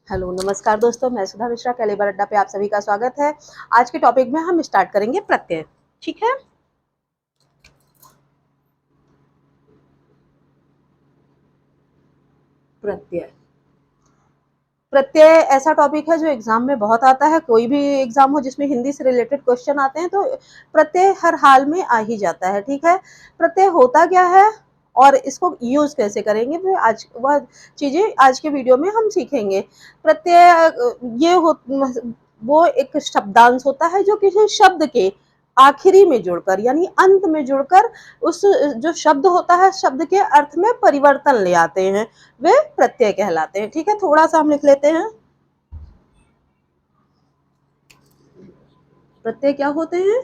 Hello नमस्कार दोस्तों, मैं सुधा मिश्रा कैलिबर अड्डा पे आप सभी का स्वागत है। आज के टॉपिक में हम स्टार्ट करेंगे प्रत्यय। ठीक है। प्रत्यय प्रत्यय ऐसा टॉपिक है जो एग्जाम में बहुत आता है। कोई भी एग्जाम हो जिसमें हिंदी से रिलेटेड क्वेश्चन आते हैं तो प्रत्यय हर हाल में आ ही जाता है। ठीक है। प्रत्यय होता क्या है और इसको यूज कैसे करेंगे वह चीजें आज के वीडियो में हम सीखेंगे। प्रत्यय ये हो वो एक शब्दांश होता है जो किसी शब्द के आखिरी में जुड़कर यानी अंत में जुड़कर उस जो शब्द होता है शब्द के अर्थ में परिवर्तन ले आते हैं, वे प्रत्यय कहलाते हैं। ठीक है, थोड़ा सा हम लिख लेते हैं। प्रत्यय क्या होते हैं?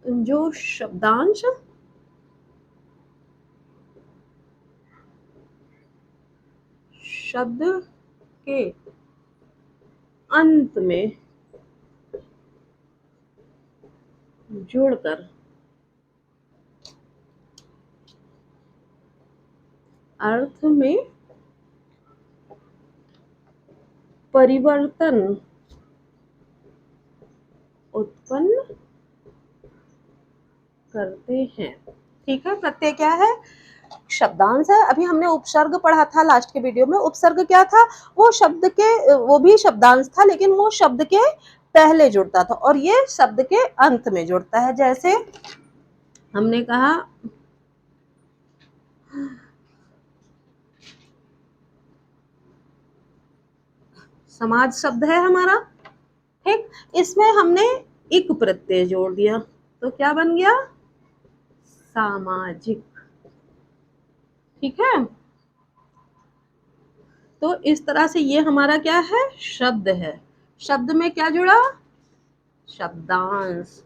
जो शब्दांश शब्द के अंत में जुड़कर अर्थ में परिवर्तन उत्पन्न करते हैं। ठीक है, प्रत्यय क्या है? शब्दांश है। अभी हमने उपसर्ग पढ़ा था लास्ट के वीडियो में। उपसर्ग क्या था? वो भी शब्दांश था, लेकिन वो शब्द के पहले जुड़ता था और ये शब्द के अंत में जुड़ता है। जैसे हमने कहा समाज शब्द है हमारा। ठीक, इसमें हमने इक प्रत्यय जोड़ दिया तो क्या बन गया? सामाजिक। ठीक है, तो इस तरह से ये हमारा क्या है? शब्द है। शब्द में क्या जुड़ा? शब्दांश।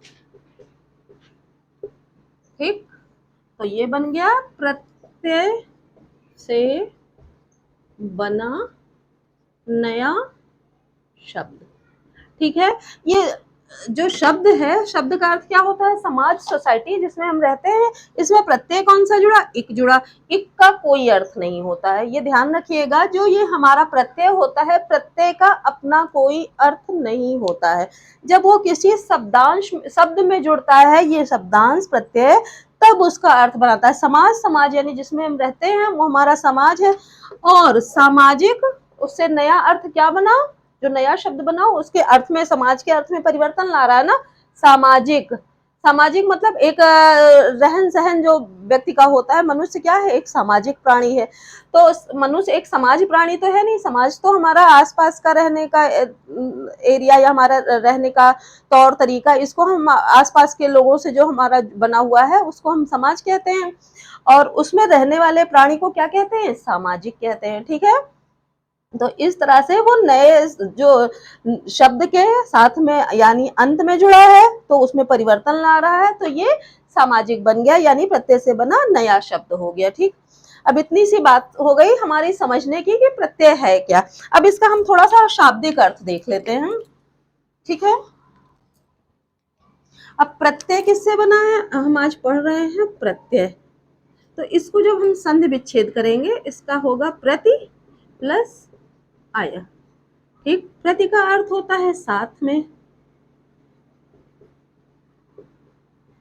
ठीक, तो ये बन गया प्रत्यय से बना नया शब्द। ठीक है, ये जो शब्द है, शब्द का अर्थ क्या होता है? समाज, सोसाइटी जिसमें हम रहते हैं। इसमें प्रत्यय कौन सा जुड़ा? इक जुड़ा। इक का कोई अर्थ नहीं होता है, ये ध्यान रखिएगा। जो ये हमारा प्रत्यय होता है, प्रत्यय का अपना कोई अर्थ नहीं होता है। जब वो किसी शब्द में जुड़ता है, ये शब्दांश प्रत्यय, तब उसका अर्थ बनाता है। समाज, समाज यानी जिसमें हम रहते हैं वो हमारा समाज है। और सामाजिक, उससे नया अर्थ क्या बना? जो नया शब्द बना उसके अर्थ में, समाज के अर्थ में परिवर्तन ला रहा है ना। सामाजिक, सामाजिक मतलब एक रहन सहन जो व्यक्ति का होता है। मनुष्य क्या है? एक सामाजिक प्राणी है। तो मनुष्य एक समाज प्राणी तो है नहीं। समाज तो हमारा आसपास का रहने का एरिया या हमारा रहने का तौर तरीका, इसको हम आसपास के लोगों से जो हमारा बना हुआ है उसको हम समाज कहते हैं। और उसमें रहने वाले प्राणी को क्या कहते हैं? सामाजिक कहते हैं। ठीक है, तो इस तरह से वो नए जो शब्द के साथ में यानी अंत में जुड़ा है तो उसमें परिवर्तन ला रहा है, तो ये सामाजिक बन गया, यानी प्रत्यय से बना नया शब्द हो गया। ठीक, अब इतनी सी बात हो गई हमारी समझने की कि प्रत्यय है क्या। अब इसका हम थोड़ा सा शाब्दिक अर्थ देख लेते हैं। ठीक है, अब प्रत्यय किससे बना है? हम आज पढ़ रहे हैं प्रत्यय। तो इसको जब हम संधि विच्छेद करेंगे, इसका होगा प्रति प्लस आया। ठीक, प्रति का अर्थ होता है साथ में।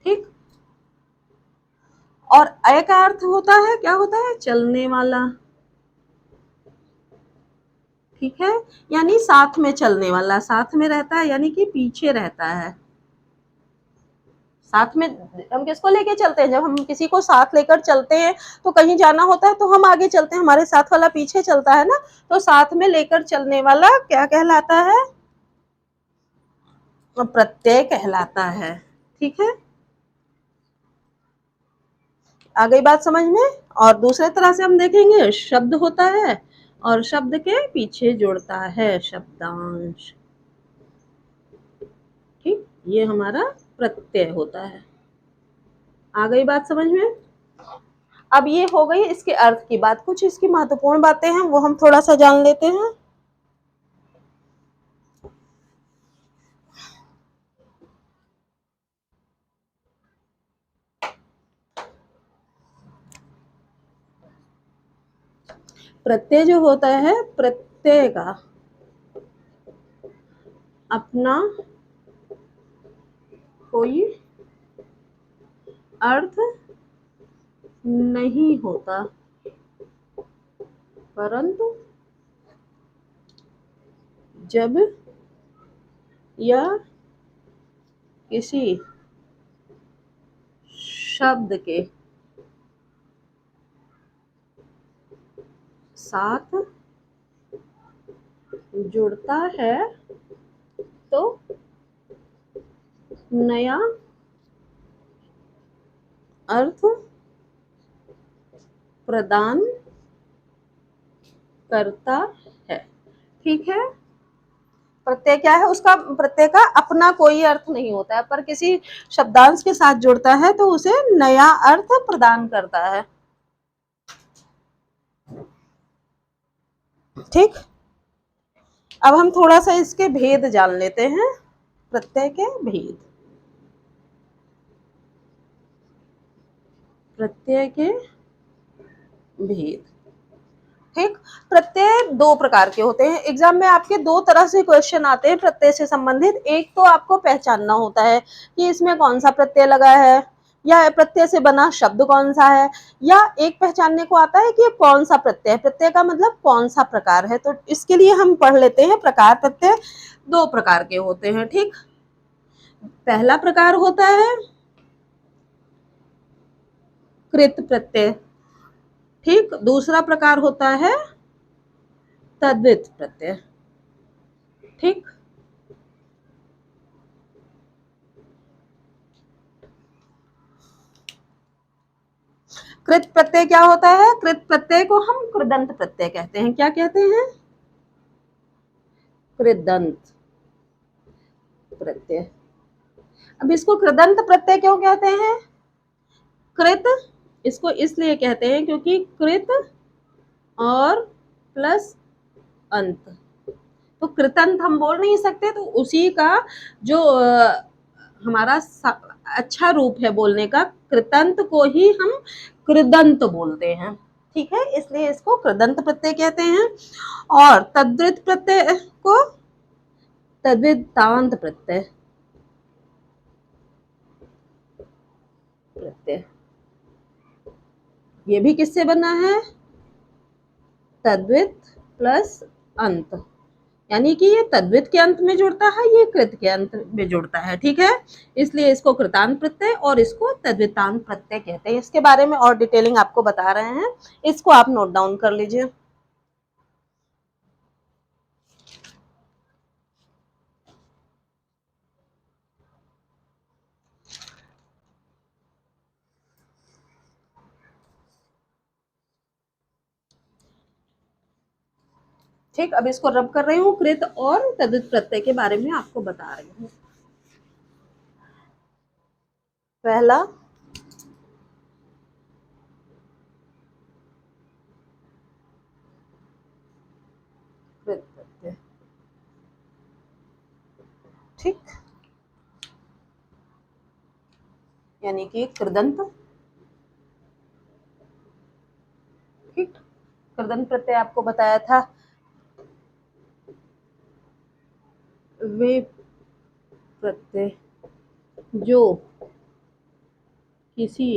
ठीक, और अय का अर्थ होता है, क्या होता है? चलने वाला। ठीक है, यानी साथ में चलने वाला, साथ में रहता है यानी कि पीछे रहता है। साथ में हम किसको लेके चलते हैं? जब हम किसी को साथ लेकर चलते हैं तो कहीं जाना होता है तो हम आगे चलते हैं, हमारे साथ वाला पीछे चलता है ना। तो साथ में लेकर चलने वाला क्या कहलाता है? प्रत्यय कहलाता है। ठीक है, आ गई बात समझ में। और दूसरे तरह से हम देखेंगे, शब्द होता है और शब्द के पीछे जुड़ता है शब्दांश। ठीक, ये हमारा प्रत्यय होता है। आ गई बात समझ में। अब ये हो गई इसके अर्थ की बात। कुछ इसकी महत्वपूर्ण बातें हैं वो हम थोड़ा सा जान लेते हैं। प्रत्यय जो होता है, प्रत्यय का अपना कोई अर्थ नहीं होता, परंतु जब यह किसी शब्द के साथ जुड़ता है तो नया अर्थ प्रदान करता है। ठीक है, प्रत्यय क्या है, उसका प्रत्यय का अपना कोई अर्थ नहीं होता है, पर किसी शब्दांश के साथ जुड़ता है तो उसे नया अर्थ प्रदान करता है। ठीक, अब हम थोड़ा सा इसके भेद जान लेते हैं, प्रत्यय के भेद। प्रत्यय के भेद, ठीक, प्रत्यय दो प्रकार के होते हैं। एग्जाम में आपके दो तरह से क्वेश्चन आते हैं प्रत्यय से संबंधित। एक तो आपको पहचानना होता है कि इसमें कौन सा प्रत्यय लगा है, या प्रत्यय से बना शब्द कौन सा है, या एक पहचानने को आता है कि ये कौन सा प्रत्यय है, प्रत्यय का मतलब कौन सा प्रकार है। तो इसके लिए हम पढ़ लेते हैं प्रकार। प्रत्यय दो प्रकार के होते हैं। ठीक, पहला प्रकार होता है कृत प्रत्यय। ठीक, दूसरा प्रकार होता है तद्धित प्रत्यय। ठीक, कृत प्रत्यय क्या होता है, कृत प्रत्यय को हम कृदंत प्रत्यय कहते हैं। क्या कहते हैं, कृदंत प्रत्यय। अब इसको कृदंत प्रत्यय क्यों कहते हैं, कृत इसको इसलिए कहते हैं क्योंकि कृत और प्लस अंत, तो कृतंत हम बोल नहीं सकते, तो उसी का जो हमारा अच्छा रूप है बोलने का, कृतंत को ही हम कृदंत बोलते हैं। ठीक है, इसलिए इसको कृदंत प्रत्यय कहते हैं। और तद्धित प्रत्यय को तद्धितांत प्रत्यय प्रत्यय। ये भी किससे बना है, तद्धित प्लस अंत, यानी कि ये तद्धित के अंत में जुड़ता है, ये कृत के अंत में जुड़ता है। ठीक है, इसलिए इसको कृतांत प्रत्यय और इसको तद्धितांत प्रत्यय कहते हैं। इसके बारे में और डिटेलिंग आपको बता रहे हैं, इसको आप नोट डाउन कर लीजिए। ठीक, अब इसको रब कर रही हूँ, कृत और तद्धित प्रत्यय के बारे में आपको बता रही हूँ। पहला कृत प्रत्यय। ठीक, यानी कि कृदंत। ठीक, कृदंत प्रत्यय आपको बताया था वे प्रत्यय जो किसी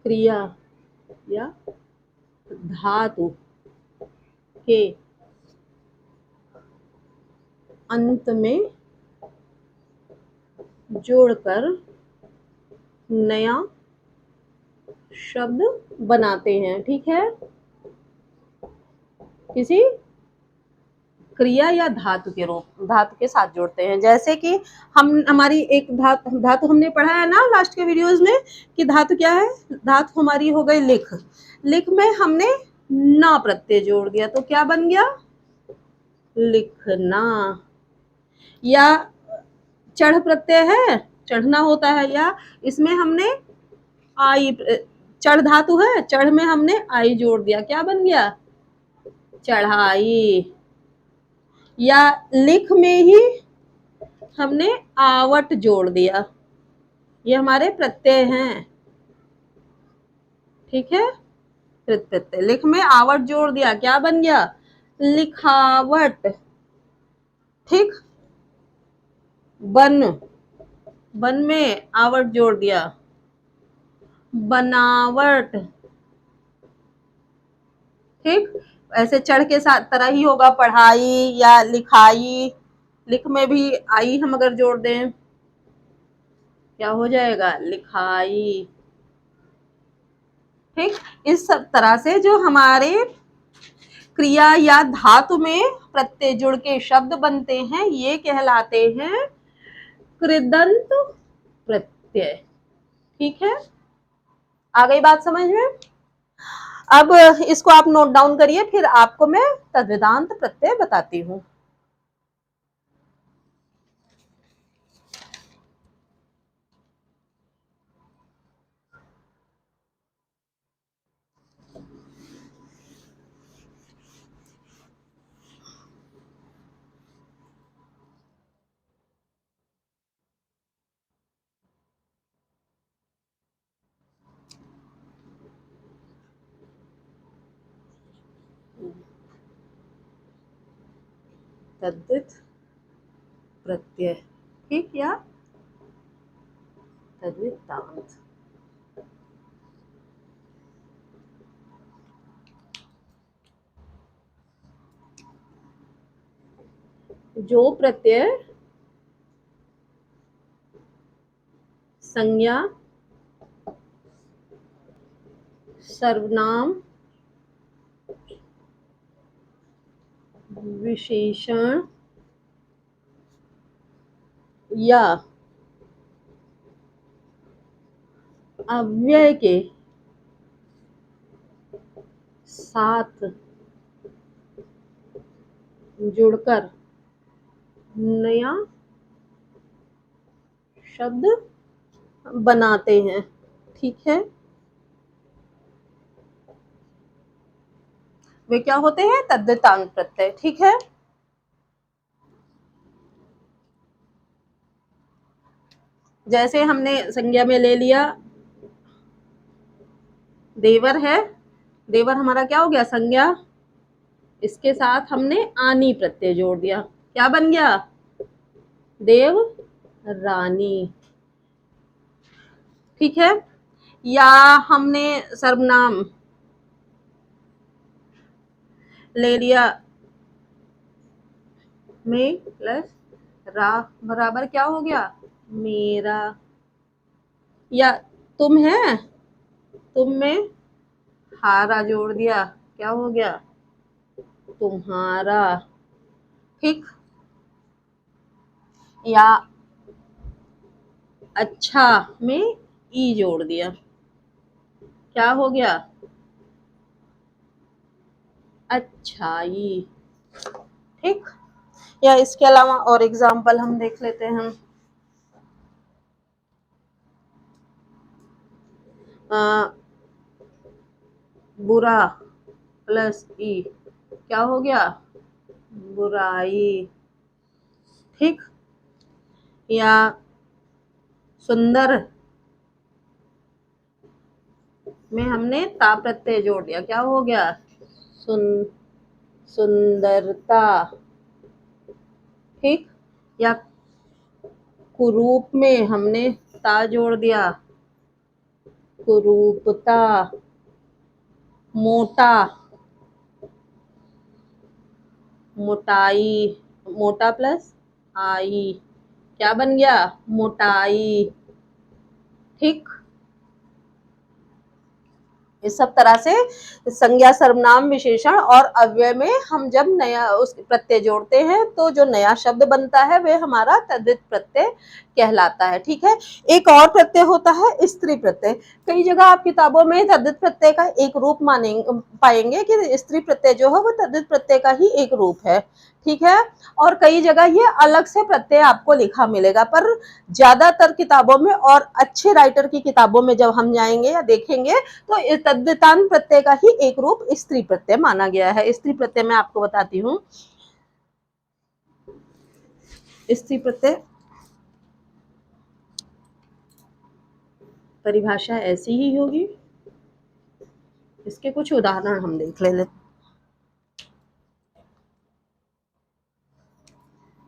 क्रिया या धातु के अंत में जोड़कर नया शब्द बनाते हैं। ठीक है, किसी क्रिया या धातु के रूप, धातु के साथ जोड़ते हैं। जैसे कि हम हमारी एक धातु हमने पढ़ा है ना लास्ट के वीडियोस में, कि धातु क्या है, धातु हमारी हो गई लिख। लिख में हमने ना प्रत्यय जोड़ दिया तो क्या बन गया, लिखना। या चढ़ प्रत्यय है, चढ़ना होता है, या इसमें हमने आई, चढ़ धातु है, चढ़ में हमने आई जोड़ दिया, क्या बन गया, चढ़ाई। या लिख में ही हमने आवट जोड़ दिया, ये हमारे प्रत्यय हैं। ठीक है, कृत प्रत्यय। लिख में आवट जोड़ दिया, क्या बन गया? लिखावट। ठीक। बन, बन में आवट जोड़ दिया, बनावट। ठीक। ऐसे चढ़ के साथ तरह ही होगा, पढ़ाई या लिखाई। लिख में भी आई हम अगर जोड़ दें, क्या हो जाएगा? लिखाई। ठीक। इस सब तरह से जो हमारे क्रिया या धातु में प्रत्यय जुड़ के शब्द बनते हैं, ये कहलाते हैं कृदंत प्रत्यय। ठीक है, आ गई बात समझ में? अब इसको आप नोट डाउन करिए, फिर आपको मैं तद्विदांत प्रत्यय बताती हूँ। तद्धित प्रत्यय, ठीक, या तद्विदांत। जो प्रत्यय संज्ञा, सर्वनाम, विशेषण या अव्यय के साथ जुड़कर नया शब्द बनाते हैं। ठीक है, वे क्या होते हैं? तद्धितांत प्रत्यय। ठीक है, जैसे हमने संज्ञा में ले लिया, देवर है, देवर हमारा क्या हो गया? संज्ञा। इसके साथ हमने आनी प्रत्यय जोड़ दिया, क्या बन गया? देव रानी। ठीक है, या हमने सर्वनाम ले लिया, में प्लस रा बराबर क्या हो गया? मेरा। या तुम है, तुम में हारा जोड़ दिया, क्या हो गया? तुम्हारा। ठीक। या अच्छा में ई जोड़ दिया, क्या हो गया? अच्छाई। ठीक। या इसके अलावा और एग्जाम्पल हम देख लेते हैं। बुरा प्लस ई, क्या हो गया? बुराई। ठीक। या सुंदर में हमने ता प्रत्यय जोड़ दिया, क्या हो गया? सुन सुंदरता। ठीक। या कुरूप में हमने ता जोड़ दिया, कुरूपता। मोटा, मोटाई, मोटा प्लस आई, क्या बन गया? मोटाई। ठीक। इस सब तरह से संज्ञा, सर्वनाम, विशेषण और अव्यय में हम जब नया उस प्रत्यय जोड़ते हैं तो जो नया शब्द बनता है वह हमारा तद्धित प्रत्यय कहलाता है। ठीक है, एक और प्रत्यय होता है स्त्री प्रत्यय। कई जगह आप किताबों में तद्धित प्रत्यय का एक रूप मानेंगे, पाएंगे कि स्त्री प्रत्यय जो है वो तद्धित प्रत्यय का ही एक रूप है। ठीक है, और कई जगह ये अलग से प्रत्यय आपको लिखा मिलेगा, पर ज्यादातर किताबों में और अच्छे राइटर की किताबों में जब हम जाएंगे या देखेंगे तो तद्धितांत प्रत्यय का ही एक रूप स्त्री प्रत्यय माना गया है। स्त्री प्रत्यय मैं आपको बताती हूँ। स्त्री प्रत्यय परिभाषा ऐसी ही होगी, इसके कुछ उदाहरण हम देख लेते,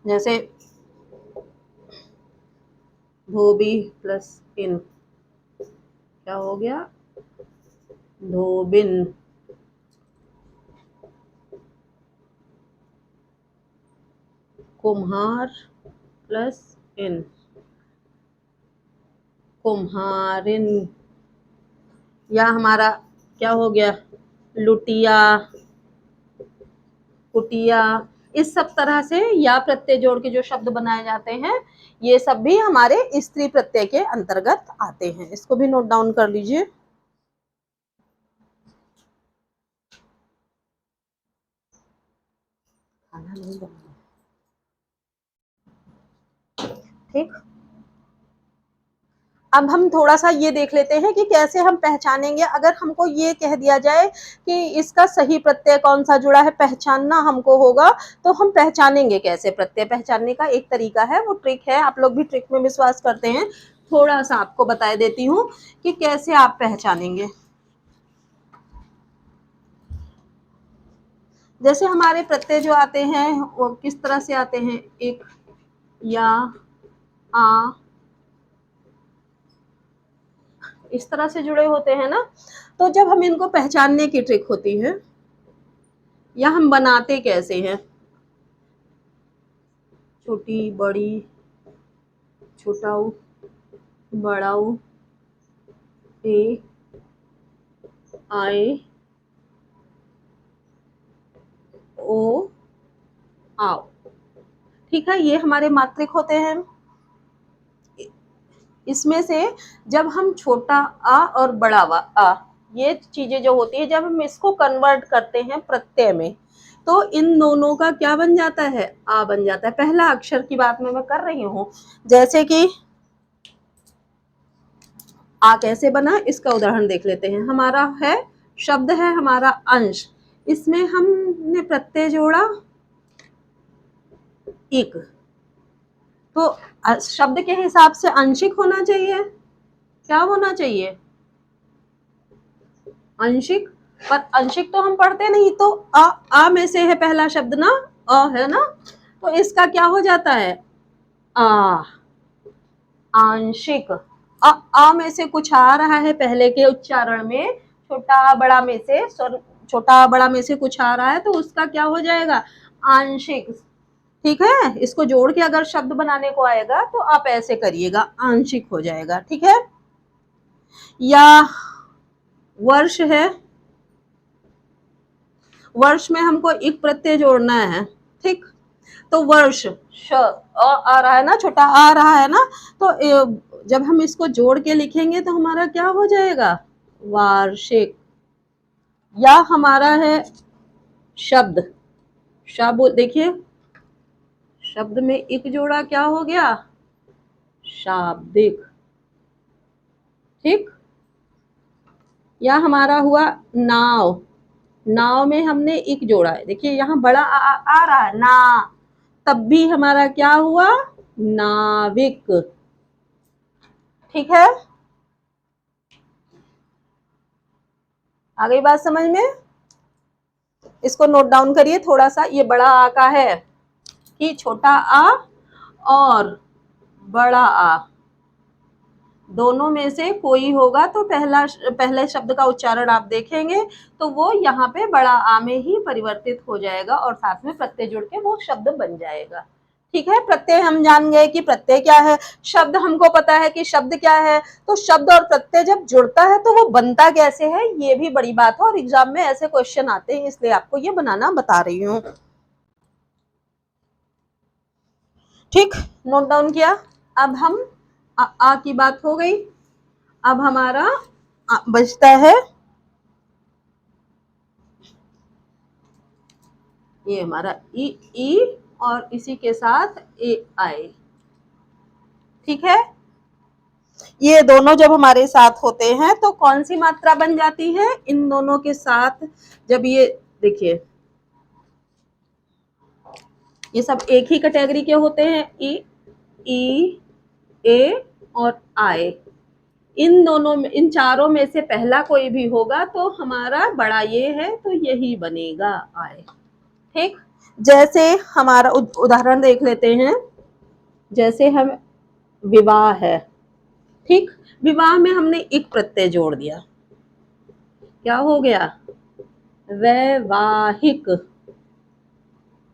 जैसे धोबी प्लस इन क्या हो गया, धोबिन। कुम्हार प्लस इन, कुम्हारिन। या हमारा क्या हो गया, लुटिया, कुटिया। इस सब तरह से या प्रत्यय जोड़ के जो शब्द बनाए जाते हैं, ये सब भी हमारे स्त्री प्रत्यय के अंतर्गत आते हैं। इसको भी नोट डाउन कर लीजिए। खाना नहीं बनाना, ठीक। अब हम थोड़ा सा ये देख लेते हैं कि कैसे हम पहचानेंगे। अगर हमको ये कह दिया जाए कि इसका सही प्रत्यय कौन सा जुड़ा है, पहचानना हमको होगा, तो हम पहचानेंगे कैसे। प्रत्यय पहचानने का एक तरीका है, वो ट्रिक है। आप लोग भी ट्रिक में विश्वास करते हैं, थोड़ा सा आपको बता देती हूँ कि कैसे आप पहचानेंगे। जैसे हमारे प्रत्यय जो आते हैं वो किस तरह से आते हैं, एक, या, आ, इस तरह से जुड़े होते हैं ना। तो जब हम इनको पहचानने की ट्रिक होती है, या हम बनाते कैसे हैं, छोटी, बड़ी, छोटाऊ, बड़ाऊ, ए, आए, ओ, आओ। ठीक है, ये हमारे मात्रिक होते हैं। इसमें से जब हम छोटा आ और बड़ा आ, ये चीजें जो होती है, जब हम इसको कन्वर्ट करते हैं प्रत्यय में, तो इन दोनों का क्या बन जाता है, आ बन जाता है। पहला अक्षर की बात मैं कर रही हूँ। जैसे कि आ कैसे बना, इसका उदाहरण देख लेते हैं। हमारा है शब्द है हमारा अंश, इसमें हमने प्रत्यय जोड़ा एक, तो शब्द के हिसाब से आंशिक होना चाहिए। क्या होना चाहिए, आंशिक। पर आंशिक तो हम पढ़ते नहीं, तो आ में से है पहला शब्द ना, अ है ना, तो इसका क्या हो जाता है, आ, आंशिक। आ में से कुछ आ रहा है पहले के उच्चारण में, छोटा बड़ा में से, छोटा बड़ा में से कुछ आ रहा है, तो उसका क्या हो जाएगा, आंशिक। ठीक है, इसको जोड़ के अगर शब्द बनाने को आएगा तो आप ऐसे करिएगा, आंशिक हो जाएगा। ठीक है। या वर्ष है, वर्ष में हमको एक प्रत्यय जोड़ना है, ठीक। तो वर्ष, श आ रहा है ना, छोटा आ रहा है ना, तो जब हम इसको जोड़ के लिखेंगे तो हमारा क्या हो जाएगा, वार्षिक। या हमारा है शब्द, शब्द देखिए, शब्द में एक जोड़ा क्या हो गया, शाब्दिक। ठीक। या हमारा हुआ नाव, नाव में हमने एक जोड़ा है, देखिए यहाँ बड़ा आ रहा है ना, तब भी हमारा क्या हुआ, नाविक। ठीक है, आ गई बात समझ में। इसको नोट डाउन करिए थोड़ा सा। ये बड़ा आ का है कि छोटा आ और बड़ा आ दोनों में से कोई होगा, तो पहले शब्द का उच्चारण आप देखेंगे तो वो यहाँ पे बड़ा आ में ही परिवर्तित हो जाएगा और साथ में प्रत्यय जुड़ के वो शब्द बन जाएगा। ठीक है, प्रत्यय हम जान गए कि प्रत्यय क्या है। शब्द हमको पता है कि शब्द क्या है, तो शब्द और प्रत्यय जब जुड़ता है तो वो बनता कैसे है, ये भी बड़ी बात है और एग्जाम में ऐसे क्वेश्चन आते हैं, इसलिए आपको ये बनाना बता रही हूँ। ठीक, नोट डाउन किया। अब हम आ की बात हो गई, अब हमारा बचता है ये हमारा ई और इसी के साथ ए आई। ठीक है, ये दोनों जब हमारे साथ होते हैं तो कौन सी मात्रा बन जाती है, इन दोनों के साथ जब ये देखिए, ये सब एक ही कैटेगरी के होते हैं, ई, ए और आई। इन दोनों में, इन चारों में से पहला कोई भी होगा तो हमारा बड़ा ये है तो यही बनेगा आय। ठीक, जैसे हमारा उदाहरण देख लेते हैं, जैसे हम विवाह है, ठीक, विवाह में हमने एक प्रत्यय जोड़ दिया, क्या हो गया, वैवाहिक।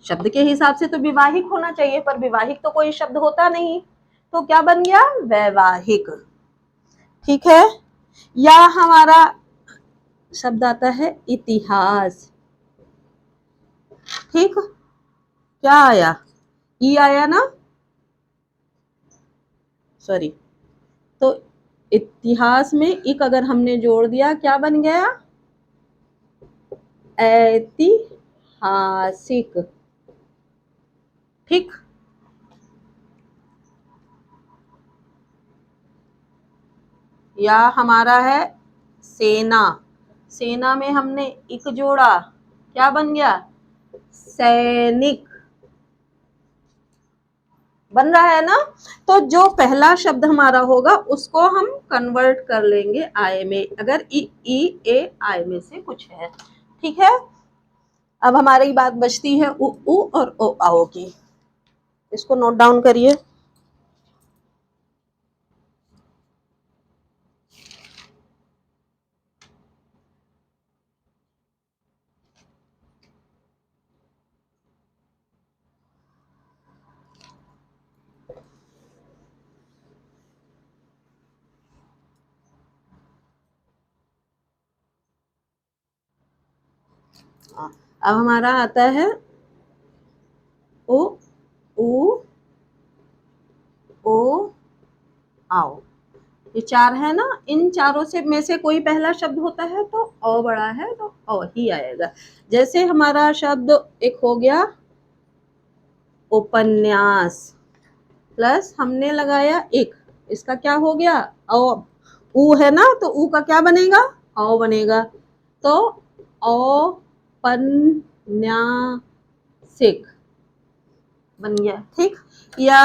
शब्द के हिसाब से तो विवाहिक होना चाहिए, पर विवाहिक तो कोई शब्द होता नहीं, तो क्या बन गया, वैवाहिक। ठीक है, या हमारा शब्द आता है इतिहास। ठीक, क्या आया, ई आया ना, सॉरी, तो इतिहास में एक अगर हमने जोड़ दिया, क्या बन गया, ऐतिहासिक। ठीक, या हमारा है सेना, सेना में हमने एक जोड़ा, क्या बन गया, सैनिक। बन रहा है ना। तो जो पहला शब्द हमारा होगा उसको हम कन्वर्ट कर लेंगे आय में, अगर ई ए आय में से कुछ है। ठीक है, अब हमारी बात बचती है उ और ओ आओ की, इसको नोट डाउन करिए। अब हमारा आता है ओ उ ओ आओ, ये चार है ना, इन चारों से में से कोई पहला शब्द होता है तो अ बड़ा है तो अ ही आएगा। जैसे हमारा शब्द एक हो गया उपन्यास, प्लस हमने लगाया एक, इसका क्या हो गया, अ, उ है ना, तो उ का क्या बनेगा, औ बनेगा, तो औपन्यासिक बन गया। ठीक, या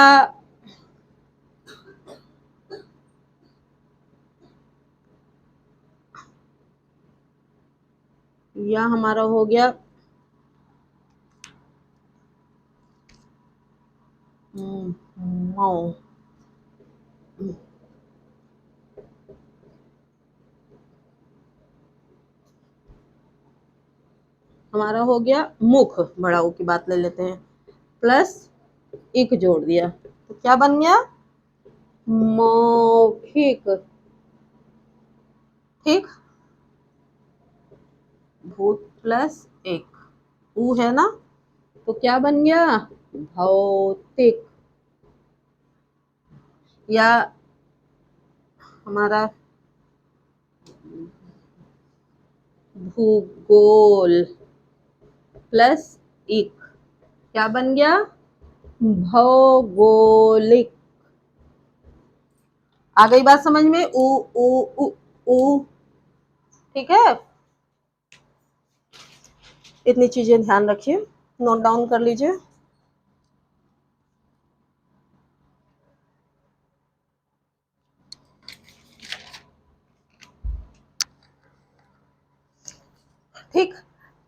हमारा हो गया मौ, हमारा हो गया मुख, बड़ा ऊ की बात ले लेते हैं, प्लस एक जोड़ दिया तो क्या बन गया, मौखिक। ठीक, भूत प्लस एक, ऊ है ना, तो क्या बन गया, भौतिक। या हमारा भूगोल प्लस एक, क्या बन गया, भौगोलिक। आ गई बात समझ में, उ उ उ उ। ठीक है, इतनी चीजें ध्यान रखिए, नोट डाउन कर लीजिए। ठीक,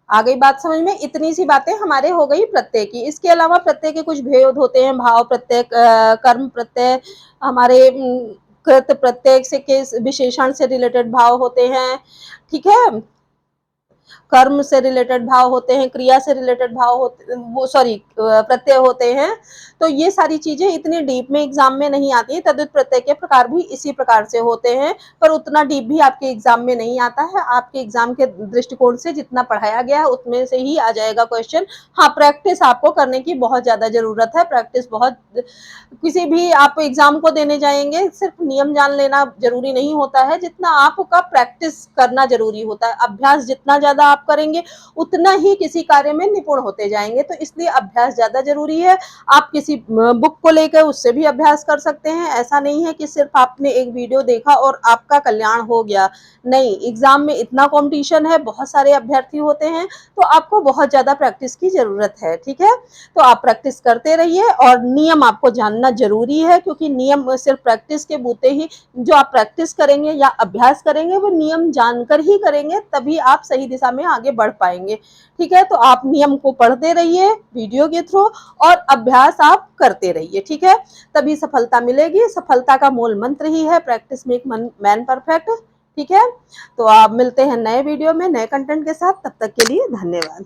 आ गई बात समझ में, इतनी सी बातें हमारे हो गई प्रत्यय की। इसके अलावा प्रत्यय के कुछ भेद होते हैं, भाव प्रत्यय, कर्म प्रत्यय, हमारे कृत प्रत्यय से के विशेषण से रिलेटेड भाव होते हैं। ठीक है, कर्म से रिलेटेड भाव होते हैं, क्रिया से रिलेटेड भाव होते, वो सॉरी प्रत्यय होते हैं। तो ये सारी चीजें इतनी डीप में एग्जाम में नहीं आती है। तद्धित प्रत्यय के प्रकार भी इसी प्रकार से होते हैं, पर उतना डीप भी आपके एग्जाम में नहीं आता है। आपके एग्जाम के दृष्टिकोण से जितना पढ़ाया गया है उतने से ही आ जाएगा क्वेश्चन। हाँ, प्रैक्टिस आपको करने की बहुत ज्यादा जरूरत है, प्रैक्टिस बहुत, किसी भी आप एग्जाम को देने जाएंगे सिर्फ नियम जान लेना जरूरी नहीं होता है, जितना आपका प्रैक्टिस करना जरूरी होता है। अभ्यास जितना ज्यादा आप करेंगे उतना ही किसी कार्य में निपुण होते जाएंगे। तो इसलिए अभ्यास ज्यादा जरूरी है। आप किसी बुक को लेकर उससे भी अभ्यास कर सकते हैं। ऐसा नहीं है कि सिर्फ आपने एक वीडियो देखा और आपका कल्याण हो गया। नहीं, एग्जाम में इतना कंपटीशन है, बहुत सारे अभ्यर्थी होते हैं, तो आपको बहुत ज्यादा प्रैक्टिस की जरूरत है। ठीक है, तो आप प्रैक्टिस करते रहिए और नियम आपको जानना जरूरी है, क्योंकि नियम सिर्फ प्रैक्टिस के बूते ही, जो आप प्रैक्टिस करेंगे या अभ्यास करेंगे वो नियम जानकर ही करेंगे, तभी आप सही दिशा में आगे बढ़ पाएंगे। ठीक है, तो आप नियम को पढ़ते रहिए वीडियो के थ्रू और अभ्यास आप करते रहिए। ठीक है, तभी सफलता मिलेगी। सफलता का मूल मंत्र ही है प्रैक्टिस मेक मैन परफेक्ट। ठीक है, तो आप मिलते हैं नए वीडियो में नए कंटेंट के साथ। तब तक के लिए धन्यवाद।